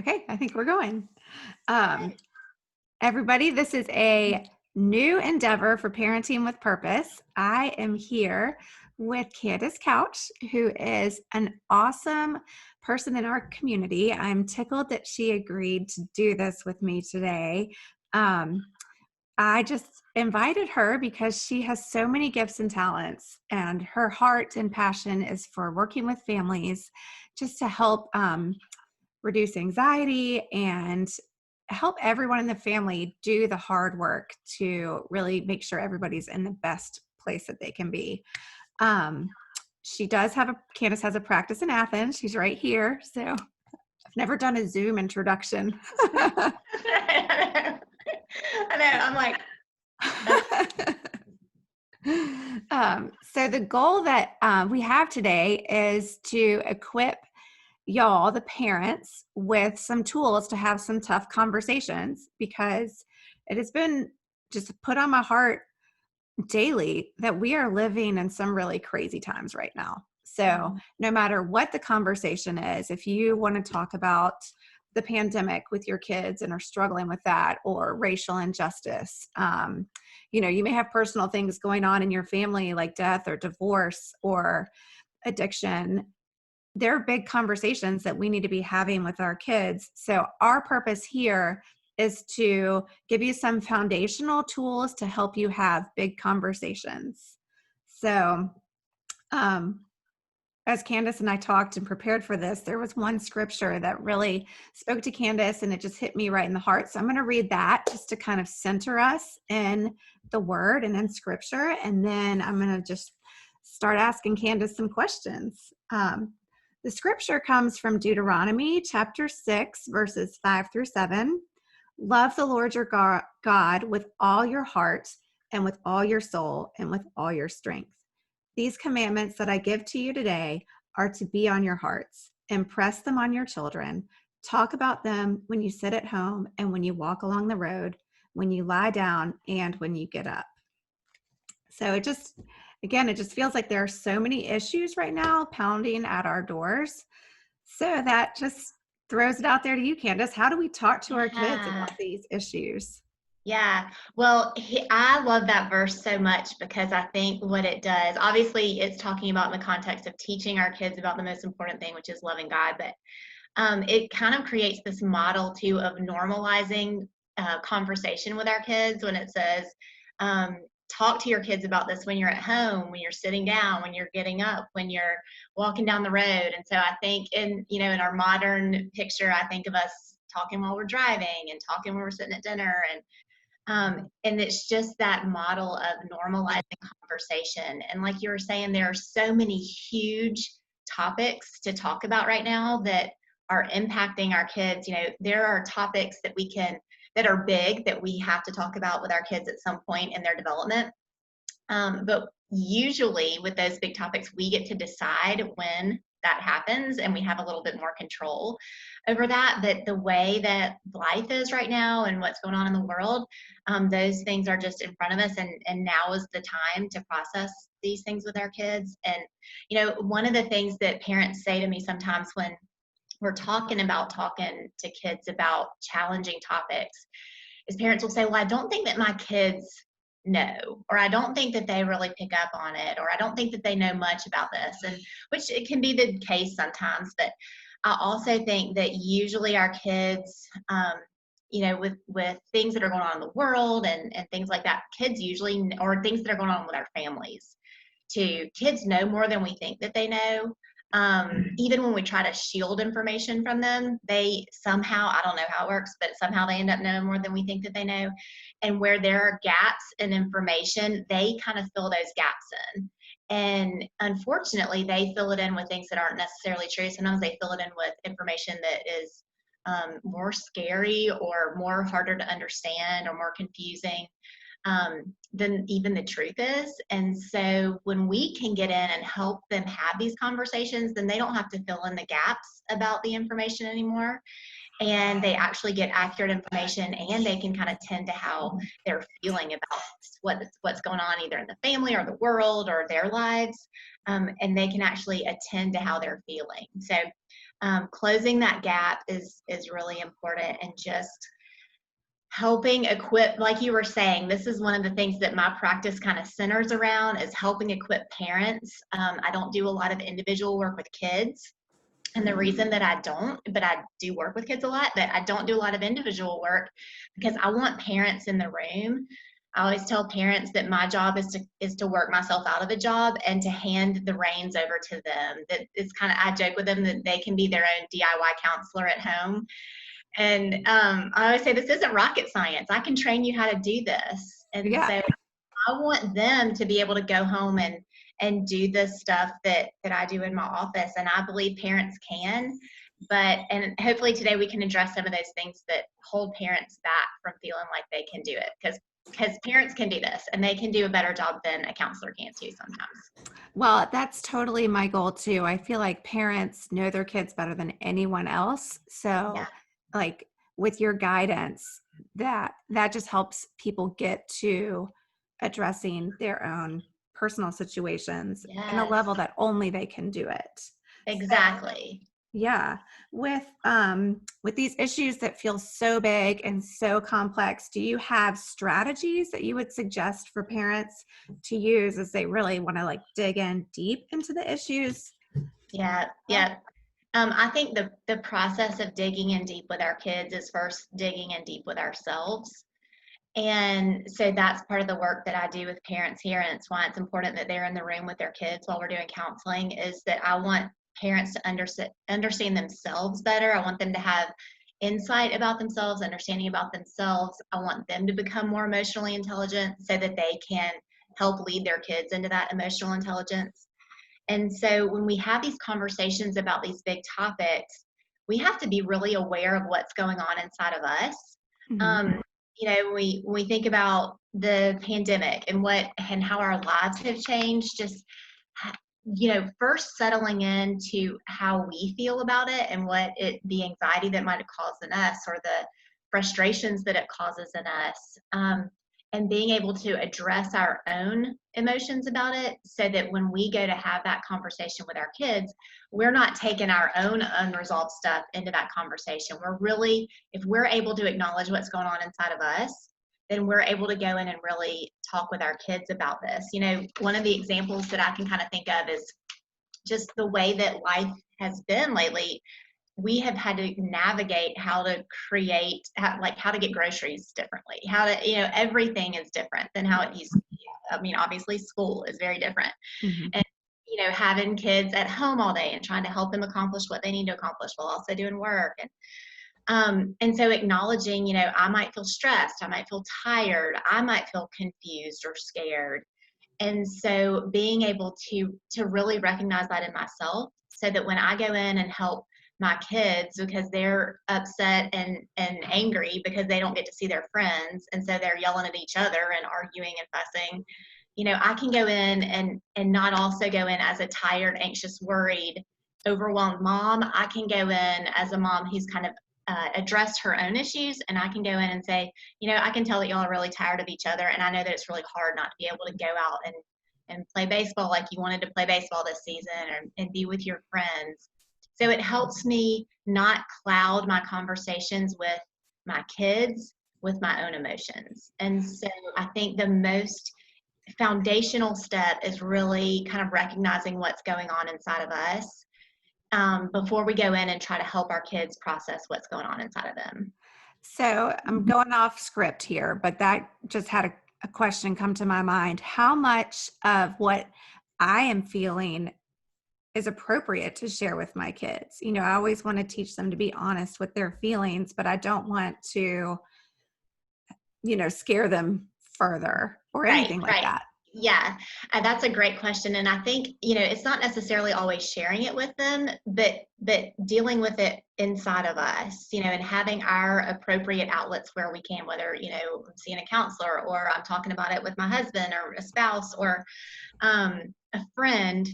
Okay, I think we're going. Um, Everybody, this is a new endeavor for Parenting with Purpose. I am here with Candace Couch, who is an awesome person in our community. I'm tickled that she agreed to do this with me today. I just invited her because she has so many gifts and talents, and her heart and passion is for working with families just to help reduce anxiety and help everyone in the family do the hard work to really make sure everybody's in the best place that they can be. Um, Candace has a practice in Athens. She's right here. So I've never done a Zoom introduction. I know. I'm like, So the goal that we have today is to equip y'all, the parents, with some tools to have some tough conversations, because it has been just put on my heart daily that we are living in some really crazy times right now. So no matter what the conversation is, if you want to talk about the pandemic with your kids and are struggling with that, or racial injustice, you may have personal things going on in your family like death or divorce or addiction. There are big conversations that we need to be having with our kids. So our purpose here is to give you some foundational tools to help you have big conversations. So as Candace and I talked and prepared for this, there was one scripture that really spoke to Candace, and it just hit me right in the heart. So I'm going to read that just to kind of center us in the word and in scripture. And then I'm going to just start asking Candace some questions. The scripture comes from Deuteronomy chapter 6, verses 5-7. Love the Lord your God with all your heart and with all your soul and with all your strength. These commandments that I give to you today are to be on your hearts. Impress them on your children. Talk about them when you sit at home and when you walk along the road, when you lie down and when you get up. So it just feels like there are so many issues right now pounding at our doors. So that just throws it out there to you, Candace. How do we talk to our kids yeah. about these issues? Yeah. Well, I love that verse so much because I think what it does, obviously, it's talking about in the context of teaching our kids about the most important thing, which is loving God. But it kind of creates this model too of normalizing conversation with our kids when it says, talk to your kids about this when you're at home, when you're sitting down, when you're getting up, when you're walking down the road. And so I think in our modern picture, I think of us talking while we're driving and talking when we're sitting at dinner, and it's just that model of normalizing conversation. And like you were saying, there are so many huge topics to talk about right now that are impacting our kids. There are topics that are big that we have to talk about with our kids at some point in their development. But usually with those big topics, we get to decide when that happens, and we have a little bit more control over that. But the way that life is right now and what's going on in the world, those things are just in front of us, and now is the time to process these things with our kids. And one of the things that parents say to me sometimes when we're talking to kids about challenging topics is parents will say, well, I don't think that my kids know, or I don't think that they really pick up on it, or I don't think that they know much about this, and which it can be the case sometimes. But I also think that usually our kids, with things that are going on in the world and things like that, kids usually, or things that are going on with our families too, kids know more than we think that they know. Even when we try to shield information from them, they somehow, I don't know how it works, but somehow they end up knowing more than we think that they know. And where there are gaps in information, they kind of fill those gaps in. And unfortunately, they fill it in with things that aren't necessarily true. Sometimes they fill it in with information that is more scary or more harder to understand or more confusing than even the truth is. And so when we can get in and help them have these conversations, then they don't have to fill in the gaps about the information anymore. and they actually get accurate information, and they can kind of tend to how they're feeling about what's going on either in the family or the world or their lives, and they can actually attend to how they're feeling. So closing that gap is really important, and just helping equip, like you were saying, this is one of the things that my practice kind of centers around, is helping equip parents. I don't do a lot of individual work with kids. And the reason that I don't, but I do work with kids a lot, but I don't do a lot of individual work because I want parents in the room. I always tell parents that my job is to work myself out of a job and to hand the reins over to them. That it's kind of, I joke with them that they can be their own DIY counselor at home. And I always say, this isn't rocket science. I can train you how to do this. And Yeah. so I want them to be able to go home and do the stuff that I do in my office. And I believe parents can, and hopefully today we can address some of those things that hold parents back from feeling like they can do it, because parents can do this, and they can do a better job than a counselor can too sometimes. Well, that's totally my goal too. I feel like parents know their kids better than anyone else. Yeah. So, like with your guidance, that just helps people get to addressing their own personal situations in a Yes, level that only they can do it. So, exactly. yeah, with these issues that feel so big and so complex, do you have strategies that you would suggest for parents to use as they really want to like dig in deep into the issues? Yeah, yeah. I think the process of digging in deep with our kids is first digging in deep with ourselves. And so that's part of the work that I do with parents here. And it's why it's important that they're in the room with their kids while we're doing counseling, is that I want parents to understand themselves better. I want them to have insight about themselves, understanding about themselves. I want them to become more emotionally intelligent so that they can help lead their kids into that emotional intelligence. And so when we have these conversations about these big topics, we have to be really aware of what's going on inside of us. Mhm. Um, when we think about the pandemic and how our lives have changed, just first settling into how we feel about it and the anxiety that might have caused in us, or the frustrations that it causes in us. And being able to address our own emotions about it, so that when we go to have that conversation with our kids, we're not taking our own unresolved stuff into that conversation. If we're able to acknowledge what's going on inside of us, then we're able to go in and really talk with our kids about this. One of the examples that I can kind of think of is just the way that life has been lately. We have had to navigate how to how to get groceries differently, everything is different than how it used to be. I mean, obviously school is very different. Mhm. And having kids at home all day and trying to help them accomplish what they need to accomplish while also doing work. And so acknowledging, I might feel stressed, I might feel tired, I might feel confused or scared. And so being able to really recognize that in myself, so that when I go in and help my kids because they're upset and angry because they don't get to see their friends, and so they're yelling at each other and arguing and fussing, I can go in and not also go in as a tired, anxious, worried, overwhelmed mom. I can go in as a mom who's kind of addressed her own issues, and I can go in and say, I can tell that y'all are really tired of each other, and I know that it's really hard not to be able to go out and play baseball like you wanted to play baseball this season, and be with your friends. So it helps me not cloud my conversations with my kids with my own emotions. And so I think the most foundational step is really kind of recognizing what's going on inside of us, before we go in and try to help our kids process what's going on inside of them. So I'm going off script here, but that just had a question come to my mind. How much of what I am feeling is appropriate to share with my kids? I always want to teach them to be honest with their feelings, but I don't want to, scare them further or Right, anything like right. that. Yeah, that's a great question. And I think, it's not necessarily always sharing it with them, but dealing with it inside of us, and having our appropriate outlets where we can, whether, I'm seeing a counselor, or I'm talking about it with my husband or a spouse, or a friend.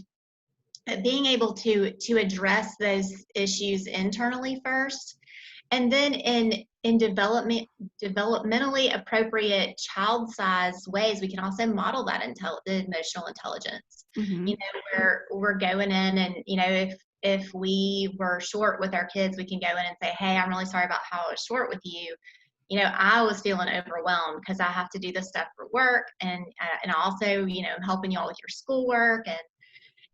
Being able to address those issues internally first, And then in developmentally appropriate child-sized ways, we can also model that emotional intelligence. Mm-hmm. You know, where we're going in and, you know, if we were short with our kids, we can go in and say, hey, I'm really sorry about how I was short with you. You know, I was feeling overwhelmed because I have to do this stuff for work, and also, you know, I'm helping you all with your schoolwork,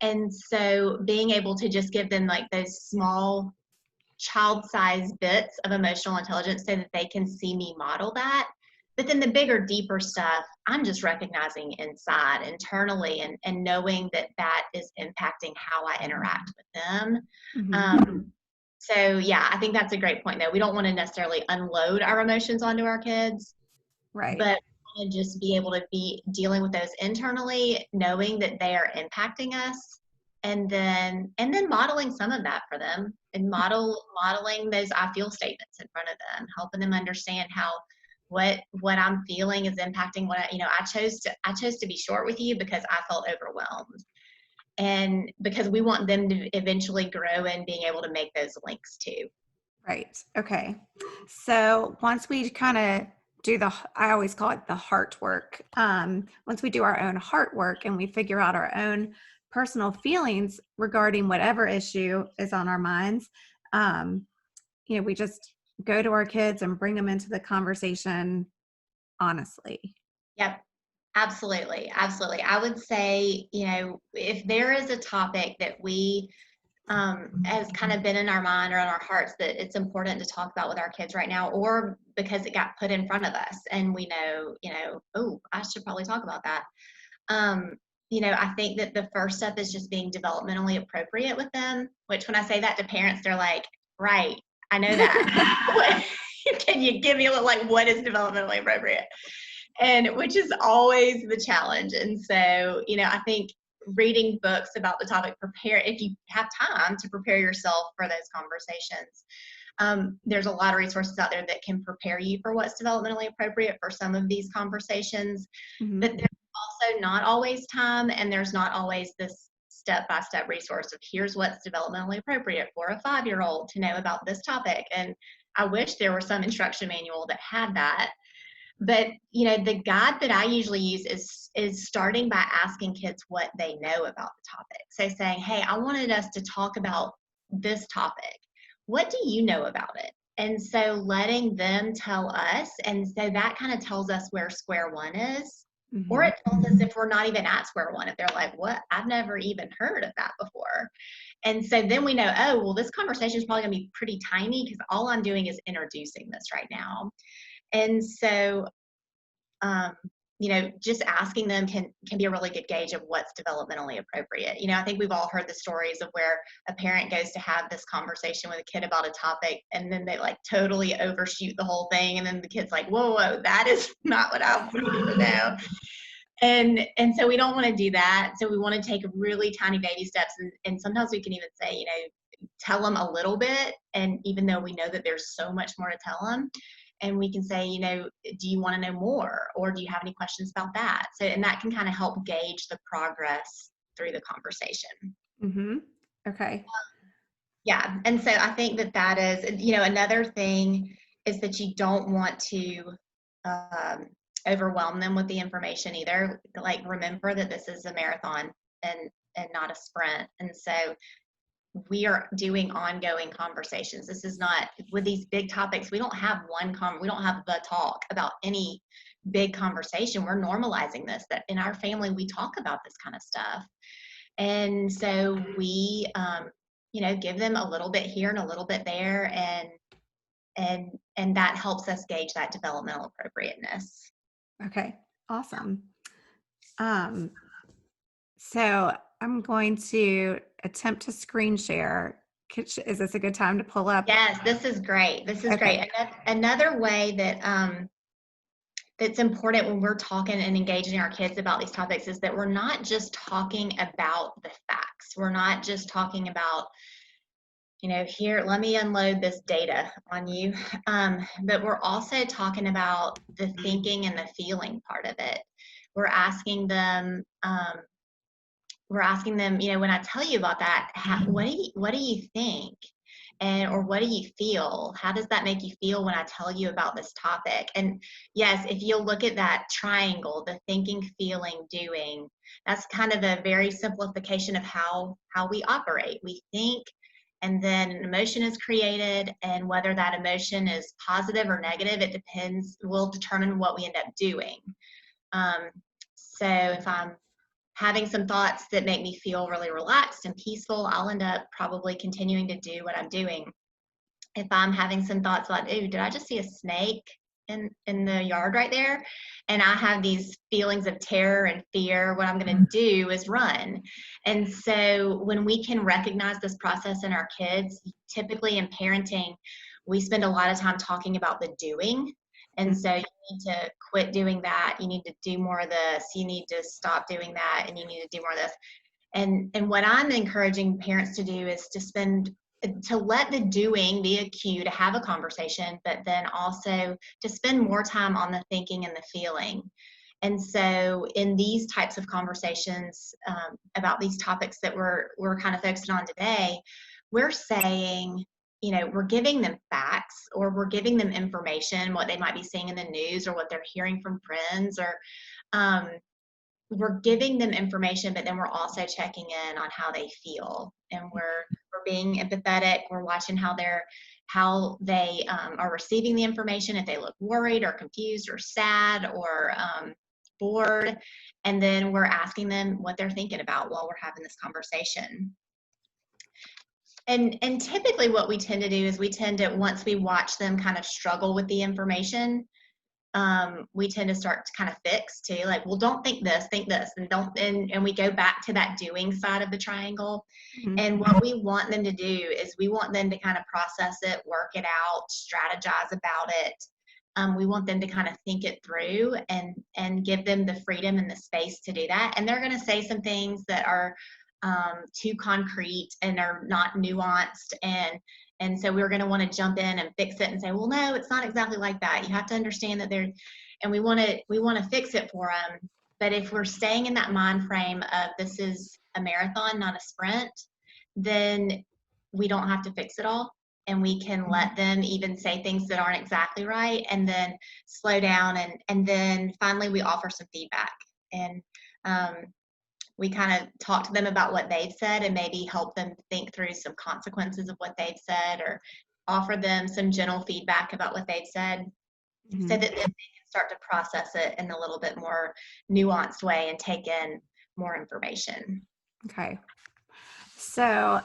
and so being able to just give them like those small child-sized bits of emotional intelligence so that they can see me model that. But then the bigger, deeper stuff, I'm just recognizing inside, internally, and knowing that that is impacting how I interact with them. Mm-hmm. So yeah, I think that's a great point though. We don't want to necessarily unload our emotions onto our kids, Right. but want to just be able to be dealing with those internally, knowing that they are impacting us, and then modeling some of that for them, and modeling those I feel statements in front of them, helping them understand how what I'm feeling is impacting what I chose to be short with you because I felt overwhelmed, and because we want them to eventually grow in being able to make those links too. Right. Okay. So once we kind of do I always call it the heart work. Once we do our own heart work and we figure out our own personal feelings regarding whatever issue is on our minds, um, we just go to our kids and bring them into the conversation honestly. Yep. Absolutely. Absolutely. I would say, you know, if there is a topic that we has kind of been in our mind or in our hearts that it's important to talk about with our kids right now, or because it got put in front of us and we know, oh, I should probably talk about that. Um, I think that the first step is just being developmentally appropriate with them, which when I say that to parents, they're like, right, I know that. Can you give me a little, like, what is developmentally appropriate? And which is always the challenge. And so, I think reading books about the topic, if you have time to prepare yourself for those conversations. There's a lot of resources out there that can prepare you for what's developmentally appropriate for some of these conversations, Mm-hmm. but there's also not always time, and there's not always this step-by-step resource of here's what's developmentally appropriate for a 5-year-old to know about this topic. And I wish there were some instruction manual that had that. But the guide that I usually use is starting by asking kids what they know about the topic. So saying, hey, I wanted us to talk about this topic. What do you know about it? And so letting them tell us, and so that kind of tells us where square one is. Or Mm-hmm. it tells us if we're not even at square one, if they're like, what? I've never even heard of that before. And so then we know, oh, well, this conversation is probably going to be pretty tiny because all I'm doing is introducing this right now. And so um, just asking them can be a really good gauge of what's developmentally appropriate. I think we've all heard the stories of where a parent goes to have this conversation with a kid about a topic, and then they like totally overshoot the whole thing, and then the kid's like, whoa, that is not what I wanted to know. And so we don't want to do that. So we want to take really tiny baby steps, and sometimes we can even say, tell them a little bit, and even though we know that there's so much more to tell them, and we can say, do you want to know more, or do you have any questions about that? So, and that can kind of help gauge the progress through the conversation. Mm-hmm. Okay. Yeah. And so I think that is, another thing is that you don't want to um, overwhelm them with the information either. Like, remember that this is a marathon and not a sprint. And so we are doing ongoing conversations. This is not, with these big topics, we don't have we don't have the talk about any big conversation. We're normalizing this, that in our family we talk about this kind of stuff. And so we give them a little bit here and a little bit there, and that helps us gauge that developmental appropriateness. Okay. Awesome. Um, so I'm going to attempt to screen share. Is this a good time to pull up? Yes, this is great. This is Okay. great. Another way that that's important when we're talking and engaging our kids about these topics is that we're not just talking about the facts. We're not just talking about, here, let me unload this data on you. But we're also talking about the thinking and the feeling part of it. We're asking them, when I tell you about that, what do you think? And, or what do you feel? How does that make you feel when I tell you about this topic? And yes, if you look at that triangle, the thinking, feeling, doing, that's kind of a very simplification of how we operate. We think, and then an emotion is created, and whether that emotion is positive or negative, it depends, will determine what we end up doing. Um, so if I'm having some thoughts that make me feel really relaxed and peaceful, I'll end up probably continuing to do what I'm doing. If I'm having some thoughts like, ooh, did I just see a snake in the yard right there? And I have these feelings of terror and fear, what I'm going to do is run. And so when we can recognize this process in our kids, typically in parenting, we spend a lot of time talking about the doing. And so you need to quit doing that. You need to do more of this. You need to stop doing that. And you need to do more of this. And what I'm encouraging parents to do is to let the doing be a cue to have a conversation, but then also to spend more time on the thinking and the feeling. And so in these types of conversations about these topics that we're kind of focusing on today, we're saying, we're giving them facts, or we're giving them information, what they might be seeing in the news or what they're hearing from friends, or we're giving them information, but then we're also checking in on how they feel, and we're being empathetic. We're watching how they are receiving the information, if they look worried or confused or sad or bored, and then we're asking them what they're thinking about while we're having this conversation. And typically what we tend to do is once we watch them kind of struggle with the information, we tend to start to kind of fix too, like, well, don't think this, think this, and don't, and we go back to that doing side of the triangle. Mm-hmm. And what we want them to do is we want them to kind of process it, work it out, strategize about it. We want them to kind of think it through and give them the freedom and the space to do that. And they're going to say some things that are too concrete and are not nuanced, and so we're going to want to jump in and fix it and say, well, no, it's not exactly like that. You have to understand that and we want to fix it for them. But if we're staying in that mind frame of this is a marathon, not a sprint, then we don't have to fix it all. And we can let them even say things that aren't exactly right, and then slow down. And then finally we offer some feedback. And we kind of talk to them about what they've said and maybe help them think through some consequences of what they've said, or offer them some gentle feedback about what they've said, so that then they can start to process it in a little bit more nuanced way and take in more information. Okay. So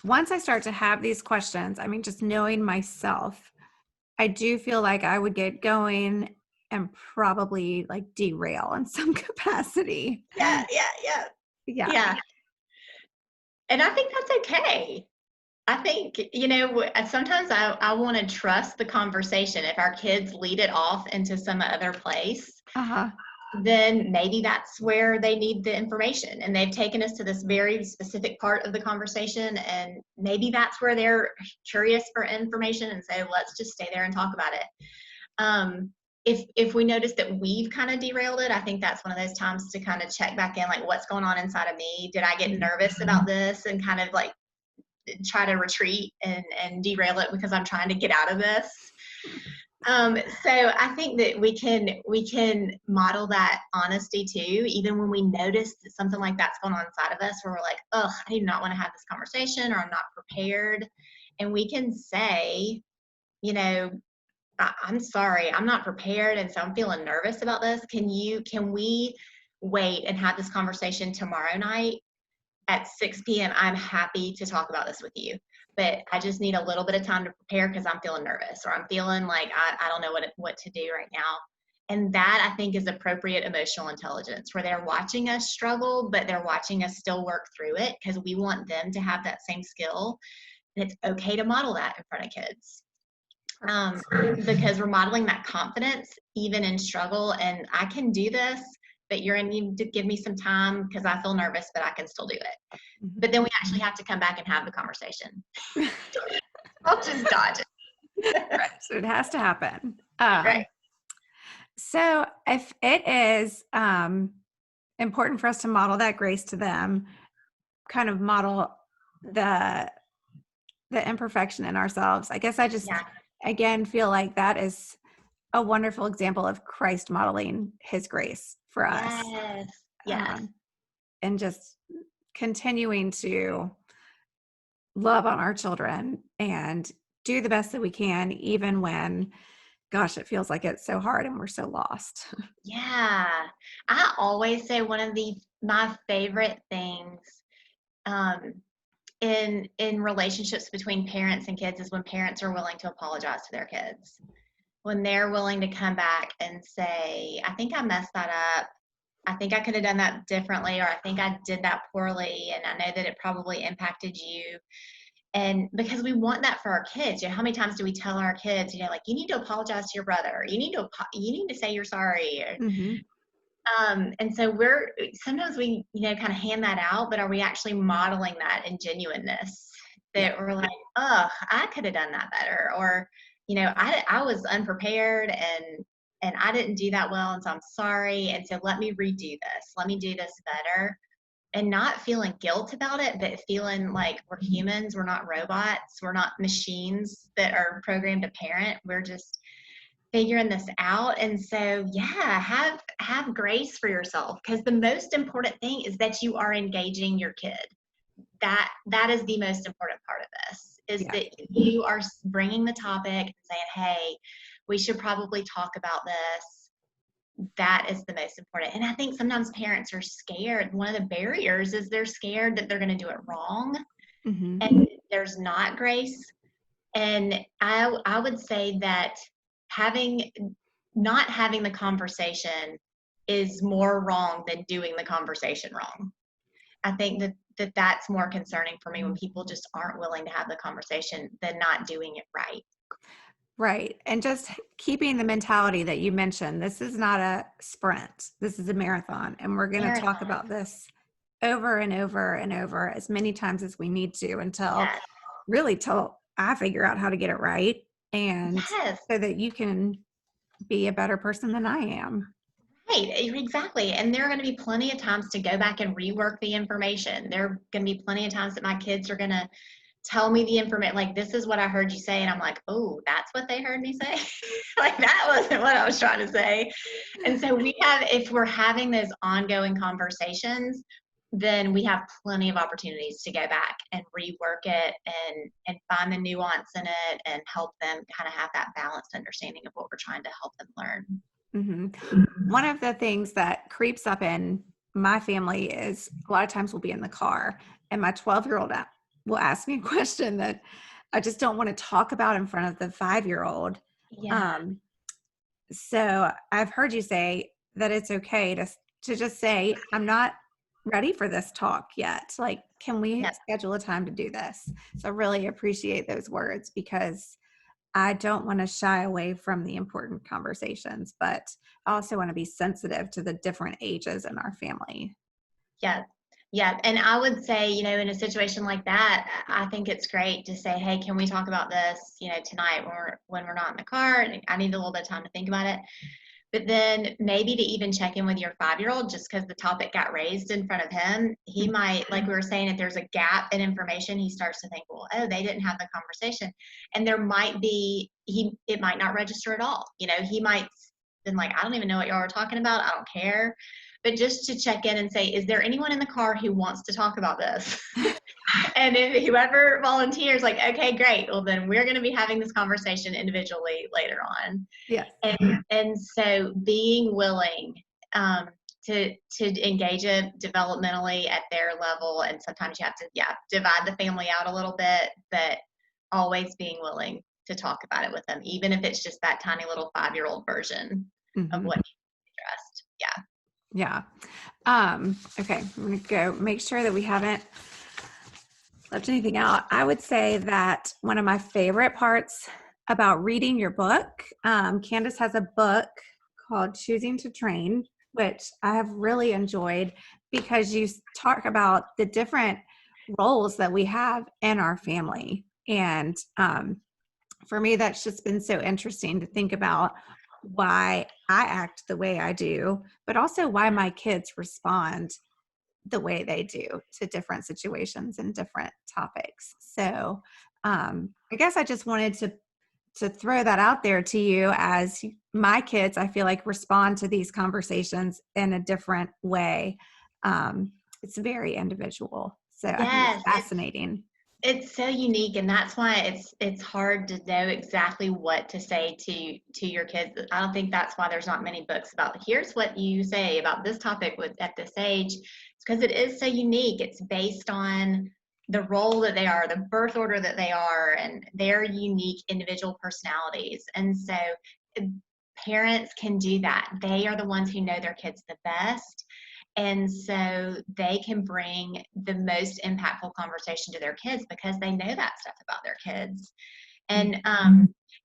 once I start to have these questions, I mean, just knowing myself, I do feel like I would get going and probably like derail in some capacity. Yeah. Yeah. And I think that's okay. I think, sometimes I want to trust the conversation. If our kids lead it off into some other place, Uh-huh. then maybe that's where they need the information. And they've taken us to this very specific part of the conversation, and maybe that's where they're curious for information and say, let's just stay there and talk about it. If we notice that we've kind of derailed it, I think that's one of those times to kind of check back in, like, what's going on inside of me? Did I get nervous about this and kind of like try to retreat and derail it because I'm trying to get out of this? So I think that we can model that honesty too, even when we notice that something like that's going on inside of us, where we're like, oh, I do not want to have this conversation, or I'm not prepared. And we can say, I'm sorry, I'm not prepared, and so I'm feeling nervous about this. Can we wait and have this conversation tomorrow night at 6 p.m.? I'm happy to talk about this with you, but I just need a little bit of time to prepare because I'm feeling nervous, or I'm feeling like I don't know what to do right now. And that, I think, is appropriate emotional intelligence, where they're watching us struggle, but they're watching us still work through it, because we want them to have that same skill. And it's okay to model that in front of kids. Because we're modeling that confidence even in struggle, and I can do this, but you're going to need to give me some time because I feel nervous, but I can still do it. But then we actually have to come back and have the conversation. I'll just dodge it. Right. So it has to happen. Right. So if it is important for us to model that grace to them, kind of model the the imperfection in ourselves. I guess I just, Yeah. again, feel like that is a wonderful example of Christ modeling his grace for us, Yes. Yes. um, and just continuing to love on our children and do the best that we can, even when, gosh, it feels like it's so hard and we're so lost. Yeah. I always say one of my favorite things um, in relationships between parents and kids is when parents are willing to apologize to their kids. When they're willing to come back and say, I think I messed that up. I think I could have done that differently, or I think I did that poorly, and I know that it probably impacted you. And because we want that for our kids, how many times do we tell our kids, like, you need to apologize to your brother, you need to say you're sorry. Mm-hmm. And so sometimes we, kind of hand that out, but are we actually modeling that in genuineness? Yeah. That we're like, oh, I could have done that better, or, I was unprepared and I didn't do that well, and so I'm sorry. And so let me redo this. Let me do this better. And not feeling guilt about it, but feeling like we're humans, we're not robots, we're not machines that are programmed to parent. We're just figuring this out. And so, yeah, have grace for yourself, because the most important thing is that you are engaging your kid. That is the most important part of this, is Yeah. that you are bringing the topic and saying, hey, we should probably talk about this. That is the most important. And I think sometimes parents are scared. One of the barriers is they're scared that they're going to do it wrong, Mm-hmm. and there's not grace. And I would say that having not having the conversation is more wrong than doing the conversation wrong. I think that's more concerning for me, when people just aren't willing to have the conversation, than not doing it right. Right. And just keeping the mentality that you mentioned, this is not a sprint. This is a marathon. And we're going to talk Marathon. about this over and over and over as many times as we need to, until Yes. till I figure out how to get it right. And Yes. so that you can be a better person than I am. Right, exactly. And there are going to be plenty of times to go back and rework the information. There are going to be plenty of times that my kids are going to tell me the information, like, this is what I heard you say. And I'm like, oh, that's what they heard me say? Like, that wasn't what I was trying to say. And so if we're having those ongoing conversations, then we have plenty of opportunities to go back and rework it and find the nuance in it and help them kind of have that balanced understanding of what we're trying to help them learn. Mm-hmm. One of the things that creeps up in my family is a lot of times we'll be in the car and my 12-year-old will ask me a question that I just don't want to talk about in front of the 5-year-old. Yeah. So I've heard you say that it's okay to just say, I'm not ready for this talk yet. Like, can we Yeah. schedule a time to do this? So I really appreciate those words, because I don't want to shy away from the important conversations, but I also want to be sensitive to the different ages in our family. Yeah. Yeah. And I would say, in a situation like that, I think it's great to say, hey, can we talk about this, tonight when we're not in the car, and I need a little bit of time to think about it. But then maybe to even check in with your 5-year-old, just because the topic got raised in front of him, he might, like we were saying, if there's a gap in information, he starts to think, well, oh, they didn't have the conversation. And there might be, it might not register at all. He might been like, I don't even know what y'all are talking about. I don't care. But just to check in and say, is there anyone in the car who wants to talk about this? And if whoever volunteers, like, okay, great. Well, then we're going to be having this conversation individually later on. Yes. And so being willing to engage it developmentally at their level, and sometimes you have to divide the family out a little bit, but always being willing to talk about it with them, even if it's just that tiny little 5-year-old version of what you addressed. Yeah. Okay. I'm going to go make sure that we haven't left anything out. I would say that one of my favorite parts about reading your book, Candace has a book called Choosing to Train, which I have really enjoyed, because you talk about the different roles that we have in our family. And for me, that's just been so interesting to think about why I act the way I do, but also why my kids respond the way they do to different situations and different topics. So I guess I just wanted to throw that out there to you, as my kids, I feel like, respond to these conversations in a different way. It's very individual. So I think it's Yes, fascinating. it's so unique, and that's why it's hard to know exactly what to say to your kids. I don't think that's why there's not many books about here's what you say about this topic with at this age. It's because it is so unique. It's based on the role that they are, the birth order that they are, and their unique individual personalities. And so uh, parents can do that. They are the ones who know their kids the best. And so they can bring the most impactful conversation to their kids because they know that stuff about their kids. And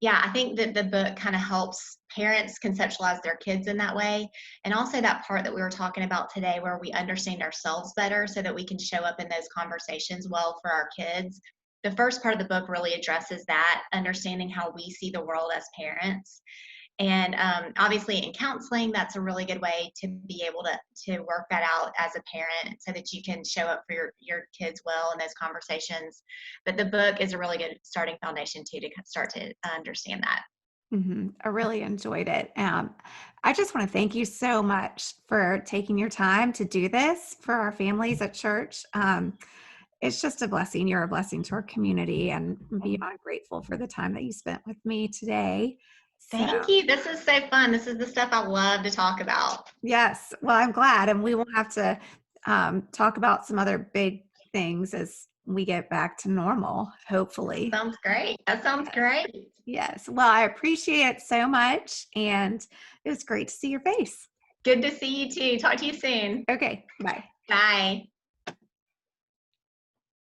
yeah, I think that the book kind of helps parents conceptualize their kids in that way. And also that part that we were talking about today, where we understand ourselves better so that we can show up in those conversations well for our kids. The first part of the book really addresses that, understanding how we see the world as parents. And obviously in counseling, that's a really good way to be able to work that out as a parent so that you can show up for your kids well in those conversations. But the book is a really good starting foundation too, to start to understand that. I really enjoyed it. I just want to thank you so much for taking your time to do this for our families at church. It's just a blessing. You're a blessing to our community, and I'm beyond grateful for the time that you spent with me today. So, Thank you. This is so fun. This is the stuff I love to talk about. yes, well, I'm glad. And we will have to talk about some other big things as we get back to normal, hopefully. Sounds great. That sounds great. Yes. Well, I appreciate it so much. And it was great to see your face. Good to see you too. Talk to you soon. Okay. Bye. Bye.